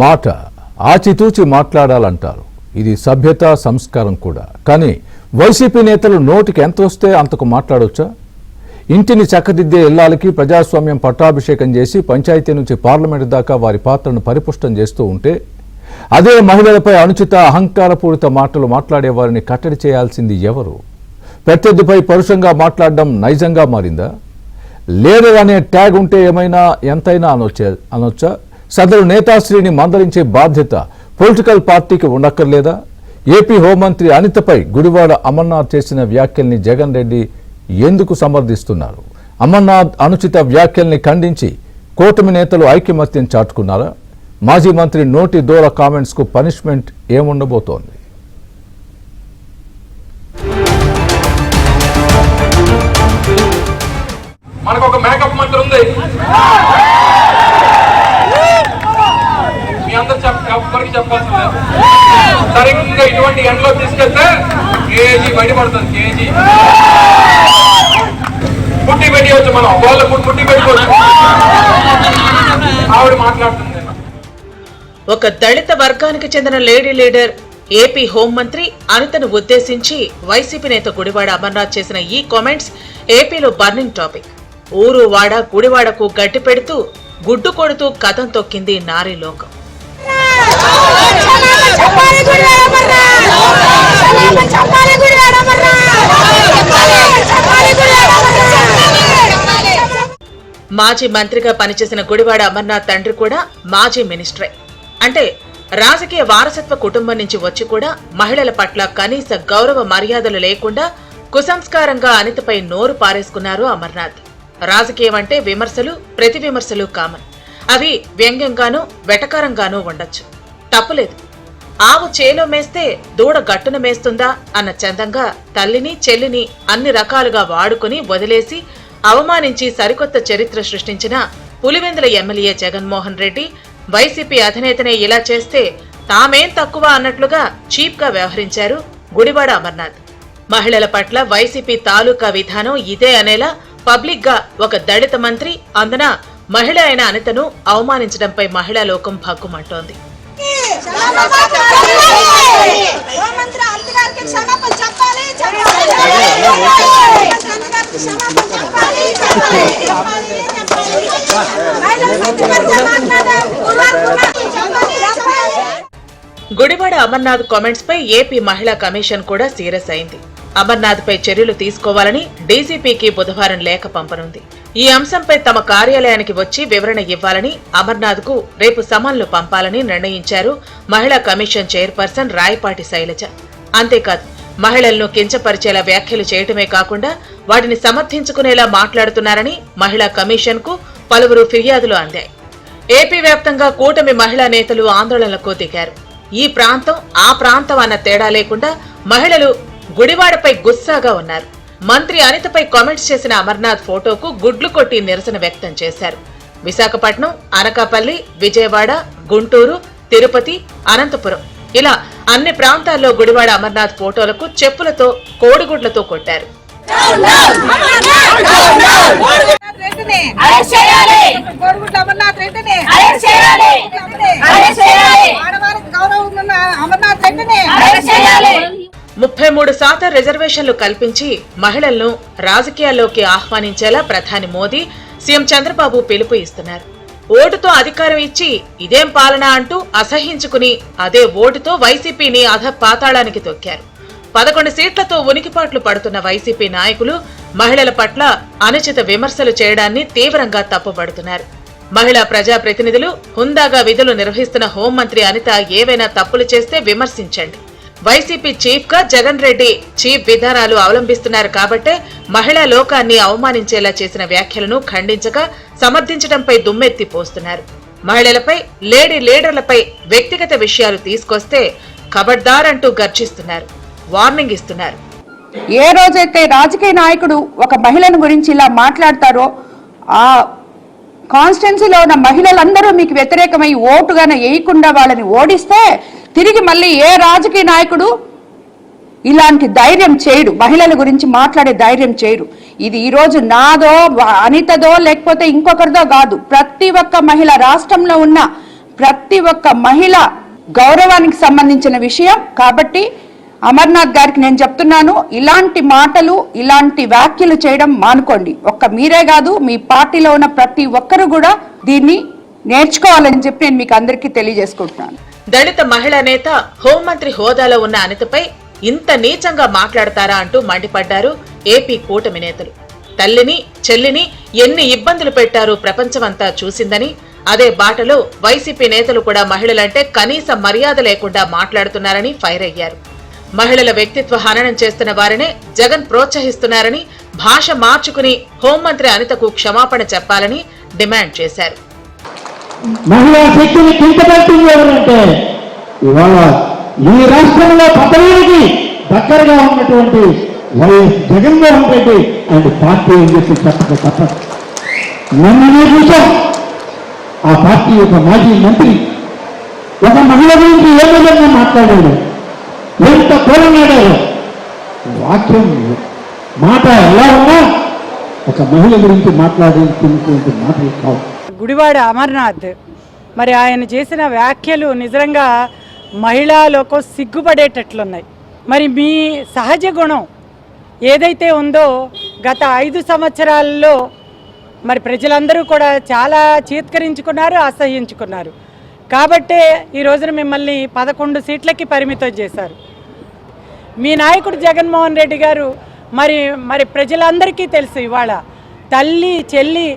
మాట ఆచితూచి మాట్లాడాలంటారు. ఇది సభ్యత సంస్కారం కూడా. కానీ వైసీపీ నేతలు నోటికి ఎంత వస్తే అంతకు మాట్లాడొచ్చా? ఇంటిని చక్కదిద్దే ఇల్లాలకి ప్రజాస్వామ్యం పట్టాభిషేకం చేసి పంచాయతీ నుంచి పార్లమెంటు దాకా వారి పాత్రను పరిపుష్టం చేస్తూ ఉంటే అదే మహిళలపై అనుచిత అహంకారపూరిత మాటలు మాట్లాడే వారిని కట్టడి చేయాల్సింది ఎవరు? ప్రత్యర్థిపై పరుషంగా మాట్లాడడం నైజంగా మారిందా? లీడర్ అనే ట్యాగ్ ఉంటే ఏమైనా ఎంతైనా అనొచ్చా? సదరు నేతాశ్రీని మందలించే బాధ్యత పొలిటికల్ పార్టీకి ఉండక్కర్లేదా? ఏపీ హోంమంత్రి అనితపై గుడివాడ అమర్నాథ్ చేసిన వ్యాఖ్యల్ని జగన్ రెడ్డి ఎందుకు సమర్థిస్తున్నారు? అమర్నాథ్ అనుచిత వ్యాఖ్యల్ని ఖండించి కూటమి నేతలు ఐకమత్యం చాటుకున్నారా? మాజీ మంత్రి నోటి దూర కామెంట్స్ కు పనిష్మెంట్ ఏముండబోతోంది? మనకు ఒక మేకప్ మంత్రి ఉంది. మీ అందరు ఎవరికి చెప్పాల్సిందే. సరిగ్గా ఇటువంటి ఎండలో తీసుకెళ్తే కేజీ బయట పడుతుంది. కేజీ పుట్టి పెట్టవచ్చు. మనం వాళ్ళ పుట్టి పెట్టుకోవచ్చు. ఆవిడ మాట్లాడుతుంది. ఒక దళిత వర్గానికి చెందిన లేడీ లీడర్ ఏపీ హోంమంత్రి అనితను ఉద్దేశించి వైసీపీ నేత గుడివాడ అమర్నాథ్ చేసిన ఈ కామెంట్స్ ఏపీలో బర్నింగ్ టాపిక్. ఊరు వాడ గుడివాడకు గట్టి పెడుతూ గుడ్డు కొడుతూ కథం తొక్కింది నారీ లోకం. మాజీ మంత్రిగా పనిచేసిన గుడివాడ అమర్నాథ్ తండ్రి కూడా మాజీ మినిస్టరే. అంటే రాజకీయ వారసత్వ కుటుంబం నుంచి వచ్చి కూడా మహిళల పట్ల కనీస గౌరవ మర్యాదలు లేకుండా కుసంస్కారంగా అనితపై నోరు పారేసుకున్నారు అమర్నాథ్. రాజకీయం అంటే విమర్శలు, ప్రతి విమర్శలు కామన్. అవి వ్యంగ్యంగానూ వెటకారంగానూ ఉండొచ్చు, తప్పులేదు. ఆవు చేలో మేస్తే దూడ గట్టున మేస్తుందా అన్న చందంగా తల్లిని చెల్లిని అన్ని రకాలుగా వాడుకుని వదిలేసి అవమానించి సరికొత్త చరిత్ర సృష్టించిన పులివెందుల ఎమ్మెల్యే జగన్మోహన్ రెడ్డి వైసీపీ అధినేతనే ఇలా చేస్తే తామేం తక్కువ అన్నట్లుగా చీప్ గా వ్యవహరించారు గుడివాడ అమర్నాథ్. మహిళల పట్ల వైసీపీ తాలూకా విధానం ఇదే అనేలా పబ్లిక్ గా ఒక దళిత మంత్రి, అందున మహిళ అయిన అనితను అవమానించడంపై మహిళా లోకం భగ్గుమంటోంది. గుడివాడ అమర్నాథ్ కామెంట్స్ పై ఏపీ మహిళా కమిషన్ కూడా సీరియస్ అయింది. అమర్నాథ్ పై చర్యలు తీసుకోవాలని డీజీపీకి బుధవారం లేఖ పంపనుంది. ఈ అంశంపై తమ కార్యాలయానికి వచ్చి వివరణ ఇవ్వాలని అమర్నాథ్ కు రేపు సమన్లు పంపాలని నిర్ణయించారు మహిళా కమిషన్ చైర్పర్సన్ రాయపాటి శైలజ. అంతేకాదు, మహిళలను కించపరిచేలా వ్యాఖ్యలు చేయటమే కాకుండా వాటిని సమర్థించుకునేలా మాట్లాడుతున్నారని మహిళా కమిషన్ కు పలువురు ఫిర్యాదులు అందాయి. ఏపీ వ్యాప్తంగా కూటమి మహిళా నేతలు ఆందోళనలకు దిగారు. ఈ ప్రాంతం ఆ ప్రాంతం అన్న తేడా లేకుండా మహిళలు గుడివాడపై గుస్సాగా ఉన్నారు. మంత్రి అనితపై కామెంట్స్ చేసిన అమర్నాథ్ ఫోటోకు గుడ్లు కొట్టి నిరసన వ్యక్తం చేశారు. విశాఖపట్నం, అనకాపల్లి, విజయవాడ, గుంటూరు, తిరుపతి, అనంతపురం ఇలా అన్ని ప్రాంతాల్లో గుడివాడ అమర్నాథ్ ఫోటోలకు చెప్పులతో, కోడిగుడ్లతో కొట్టారు. ముప్పై 33% రిజర్వేషన్లు కల్పించి మహిళలను రాజకీయాల్లోకి ఆహ్వానించేలా ప్రధాని మోదీ, సీఎం చంద్రబాబు పిలుపు ఇస్తున్నారు. ఓటుతో అధికారం ఇచ్చి ఇదేం పాలన అంటూ అసహించుకుని అదే ఓటుతో వైసీపీని అధపాతాళానికి తొక్కారు. 11 సీట్లతో ఉనికిపాట్లు పడుతున్న వైసీపీ నాయకులు మహిళల పట్ల అనుచిత విమర్శలు చేయడాన్ని తీవ్రంగా తప్పుపడుతున్నారు. మహిళా ప్రజాప్రతినిధులు హుందాగా విధులు నిర్వహిస్తున్న హోంమంత్రి అనిత ఏవైనా తప్పులు చేస్తే విమర్శించండి. వైసీపీ చీఫ్ గా జగన్ రెడ్డి చీఫ్ విధానాలు అవలంబిస్తున్నారు కాబట్టే మహిళా లోకాన్ని అవమానించేలా చేసిన వ్యాఖ్యలను ఖండించక సమర్థించడంపై దుమ్మెత్తి పోస్తున్నారు. మహిళలపై, లేడీ లీడర్లపై వ్యక్తిగత విషయాలు తీసుకొస్తే ఖబర్దార్ అంటూ గర్జిస్తున్నారు, వార్నింగ్ ఇస్తున్నారు. ఏ రోజైతే రాజకీయ నాయకుడు ఒక మహిళను గురించి ఇలా మాట్లాడతారో ఆ కాన్స్టిట్యున్సీలో ఉన్న మహిళలందరూ మీకు వ్యతిరేకమై ఓటుగానే వేయకుండా వాళ్ళని ఓడిస్తే తిరిగి మళ్ళీ ఏ రాజకీయ నాయకుడు ఇలాంటి ధైర్యం చేయడు, మహిళల గురించి మాట్లాడే ధైర్యం చేయరు. ఇది ఈరోజు నాదో, అనితదో, లేకపోతే ఇంకొకరిదో కాదు. ప్రతి ఒక్క మహిళ, రాష్ట్రంలో ఉన్న ప్రతి ఒక్క మహిళ గౌరవానికి సంబంధించిన విషయం. కాబట్టి అమర్నాథ్ గారికి నేను చెప్తున్నాను, ఇలాంటి మాటలు ఇలాంటి వ్యాఖ్యలు చేయడం మానుకోండి. ఒక్క మీరే కాదు, మీ పార్టీలో ఉన్న ప్రతి ఒక్కరు కూడా దీన్ని నేర్చుకోవాలని చెప్పి నేను మీకు అందరికీ తెలియజేసుకుంటున్నాను. దళిత మహిళా నేత హోంమంత్రి హోదాలో ఉన్న అనితపై ఇంత నీచంగా మాట్లాడతారా అంటూ మండిపడ్డారు ఏపీ కూటమి నేతలు. తల్లిని చెల్లిని ఎన్ని ఇబ్బందులు పెట్టారో ప్రపంచమంతా చూసిందని, అదే బాటలో వైసీపీ నేతలు కూడా మహిళలంటే కనీస మర్యాద లేకుండా మాట్లాడుతున్నారని ఫైర్ అయ్యారు. మహిళల వ్యక్తిత్వ హననం చేస్తున్న వారినే జగన్ ప్రోత్సహిస్తున్నారని, భాష మార్చుకుని హోంమంత్రి అనితకు క్షమాపణ చెప్పాలని డిమాండ్ చేశారు. మహిళా శక్తిని కించపడుతుంది ఎవరంటే ఇవాళ ఈ రాష్ట్రంలో పదవికి దగ్గరగా ఉన్నటువంటి YS Jaganmohan Reddy and party అని చెప్పి చెప్పక తప్పదు. మొన్ననే చూసాం, ఆ పార్టీ యొక్క మాజీ మంత్రి ఒక మహిళ గురించి ఏ విధంగా మాట్లాడాడు, ఎంత కోరనాడారు. వాక్యం మాట ఎలా ఉన్నా ఒక మహిళ గురించి మాట్లాడేటువంటి మాటలు కావు. గుడివాడ అమర్నాథ్ మరి ఆయన చేసిన వ్యాఖ్యలు నిజంగా మహిళా లోకం సిగ్గుపడేటట్లున్నాయి. మరి మీ సహజ గుణం ఏదైతే ఉందో గత 5 సంవత్సరాల్లో మరి ప్రజలందరూ కూడా చాలా చీత్కరించుకున్నారు, అసహ్యించుకున్నారు. కాబట్టే ఈ రోజున మిమ్మల్ని 11 సీట్లకి పరిమితం చేశారు. మీ నాయకుడు జగన్మోహన్ రెడ్డి గారు మరి ప్రజలందరికీ తెలుసు ఇవాళ తల్లి చెల్లి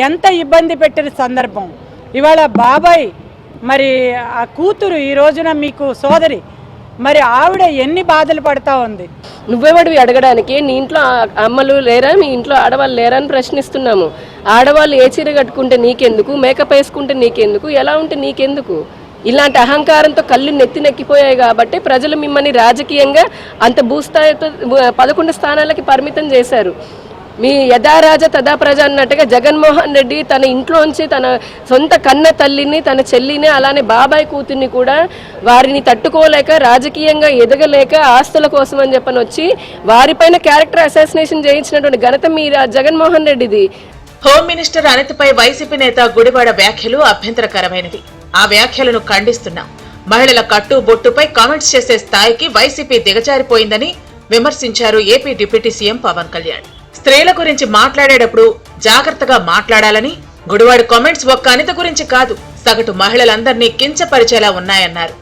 ఎంత ఇబ్బంది పెట్టిన సందర్భం. ఇవాళ బాబాయ్ మరి ఆ కూతురు ఈ రోజున మీకు సోదరి, మరి ఆవిడ ఎన్ని బాధలు పడతా ఉంది. నువ్వెవడివి అడగడానికి? నీ ఇంట్లో అమ్మలు లేరా, మీ ఇంట్లో ఆడవాళ్ళు లేరా అని ప్రశ్నిస్తున్నాము. ఆడవాళ్ళు ఏ చీర కట్టుకుంటే నీకెందుకు, మేకప్ వేసుకుంటే నీకెందుకు, ఎలా ఉంటే నీకెందుకు? ఇలాంటి అహంకారంతో కళ్ళు నెత్తినెక్కిపోయాయి కాబట్టి ప్రజలు మిమ్మల్ని రాజకీయంగా అంత భూస్థాయితో 11 స్థానాలకి పరిమితం చేశారు. మీ యథారాజ తదా ప్రజ అన్నట్టుగా జగన్మోహన్ రెడ్డి తన ఇంట్లోంచి తన సొంత కన్న తల్లిని, తన చెల్లిని, అలానే బాబాయ్ కూతుర్ని కూడా వారిని తట్టుకోలేక రాజకీయంగా ఎదగలేక ఆస్తుల కోసం అని చెప్పని వచ్చి వారిపైన క్యారెక్టర్ అసాసినేషన్ చేయించినటువంటి ఘనత మీ జగన్మోహన్ రెడ్డిది. హోమ్ మినిస్టర్ అనితపై వైసీపీ నేత గుడివాడ వ్యాఖ్యలు అభ్యంతరకరమైనవి. ఆ వ్యాఖ్యలను ఖండిస్తున్నాం. మహిళల కట్టు బొట్టుపై కామెంట్స్ చేసే స్థాయికి వైసీపీ దిగజారిపోయిందని విమర్శించారు AP deputy CM Pawan Kalyan. స్త్రీల గురించి మాట్లాడేటప్పుడు జాగ్రత్తగా మాట్లాడాలని, గుడివాడ కామెంట్స్ ఒక్క అనిత గురించి కాదు సగటు మహిళలందరినీ కించపరిచేలా ఉన్నాయన్నారు.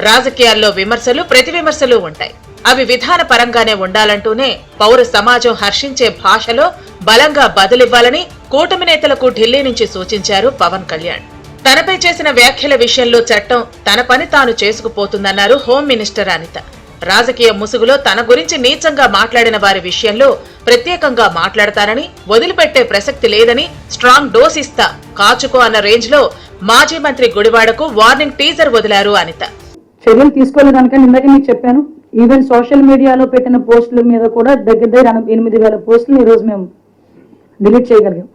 రాజకీయాల్లో విమర్శలు ప్రతి విమర్శలు ఉంటాయి, అవి విధాన పరంగానే ఉండాలంటూనే పౌర సమాజం హర్షించే భాషలో బలంగా బదులివ్వాలని కూటమి నేతలకు ఢిల్లీ నుంచి సూచించారు పవన్ కళ్యాణ్. తనపై చేసిన వ్యాఖ్యల విషయంలో చట్టం తన పని తాను చేసుకుపోతుందన్నారు హోం మినిస్టర్ అనిత. రాజకీయ ముసుగులో తన గురించి నీచంగా మాట్లాడిన వారి విషయంలో ప్రత్యేకంగా మాట్లాడతానని, వదిలిపెట్టే ప్రసక్తి లేదని స్ట్రాంగ్ డోస్ ఇస్తా, కాచుకో అన్న రేంజ్ లో మాజీ మంత్రి గుడివాడకు వార్నింగ్ టీజర్ వదిలారు అనిత. చర్యలు తీసుకోలేదానిక ఇందాక మీకు చెప్పాను. ఈవెన్ సోషల్ మీడియాలో పెట్టిన పోస్టుల మీద కూడా దగ్గర 8,000 పోస్టులు ఈరోజు మేము డిలీట్ చేయగలిగాం.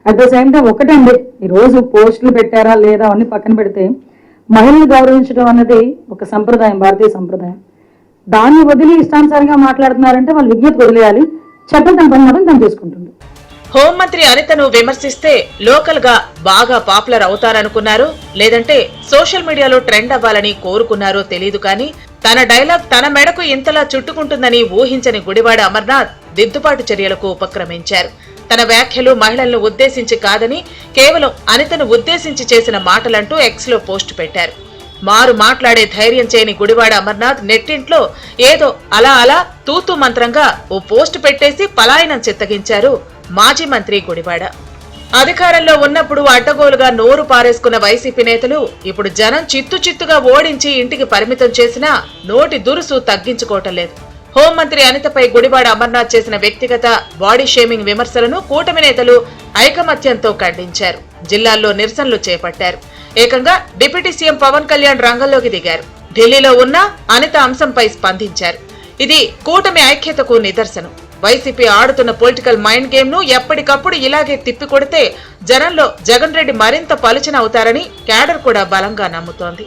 అట్ ద సేమ్ టైం ఒకటండి, ఈరోజు పోస్టులు పెట్టారా లేదా అవన్నీ పక్కన పెడితే మహిళలు గౌరవించడం అన్నది ఒక సంప్రదాయం, భారతీయ సంప్రదాయం. దాన్ని వదిలి ఇష్టానుసారంగా మాట్లాడుతున్నారంటే వాళ్ళు విజ్ఞత వదిలేయాలి. చట్టం తన పని మాత్రం తను చేసుకుంటుంది. హోంమంత్రి అనితను విమర్శిస్తే లోకల్ గా బాగా పాపులర్ అవుతారనుకున్నారో, లేదంటే సోషల్ మీడియాలో ట్రెండ్ అవ్వాలని కోరుకున్నారో తెలీదు కానీ తన డైలాగ్ తన మెడకు ఇంతలా చుట్టుకుంటుందని ఊహించని గుడివాడ అమర్నాథ్ దిద్దుబాటు చర్యలకు ఉపక్రమించారు. తన వ్యాఖ్యలు మహిళలను ఉద్దేశించి కాదని, కేవలం అనితను ఉద్దేశించి చేసిన మాటలంటూ ఎక్స్ లో పోస్టు పెట్టారు. మారు మాట్లాడే ధైర్యం చేయని గుడివాడ అమర్నాథ్ నెట్టింట్లో ఏదో అలా తూతూ మంత్రంగా ఓ పోస్టు పెట్టేసి పలాయనం చిత్తగించారు మాజీ మంత్రి గుడివాడ. అధికారంలో ఉన్నప్పుడు అడ్డగోలుగా నోరు పారేసుకున్న వైసీపీ నేతలు ఇప్పుడు జనం చిత్తుగా ఓడించి ఇంటికి పరిమితం చేసినా నోటి దురుసు తగ్గించుకోవటం లేదు. హోంమంత్రి అనితపై గుడివాడ అమర్నాథ్ చేసిన వ్యక్తిగత బాడీ షేమింగ్ విమర్శలను కూటమి నేతలు ఐకమత్యంతో ఖండించారు. జిల్లాల్లో నిరసనలు చేపట్టారు. ఏకంగా డిప్యూటీ సీఎం పవన్ కళ్యాణ్ రంగంలోకి దిగారు. ఢిల్లీలో ఉన్న అనిత అంశంపై స్పందించారు. ఇది కూటమి ఐక్యతకు నిదర్శనం. వైసీపీ ఆడుతున్న పొలిటికల్ మైండ్ గేమ్ ను ఎప్పటికప్పుడు ఇలాగే తిప్పికొడితే జనంలో జగన్ రెడ్డి మరింత పలుచన అవుతారని క్యాడర్ కూడా బలంగా నమ్ముతోంది.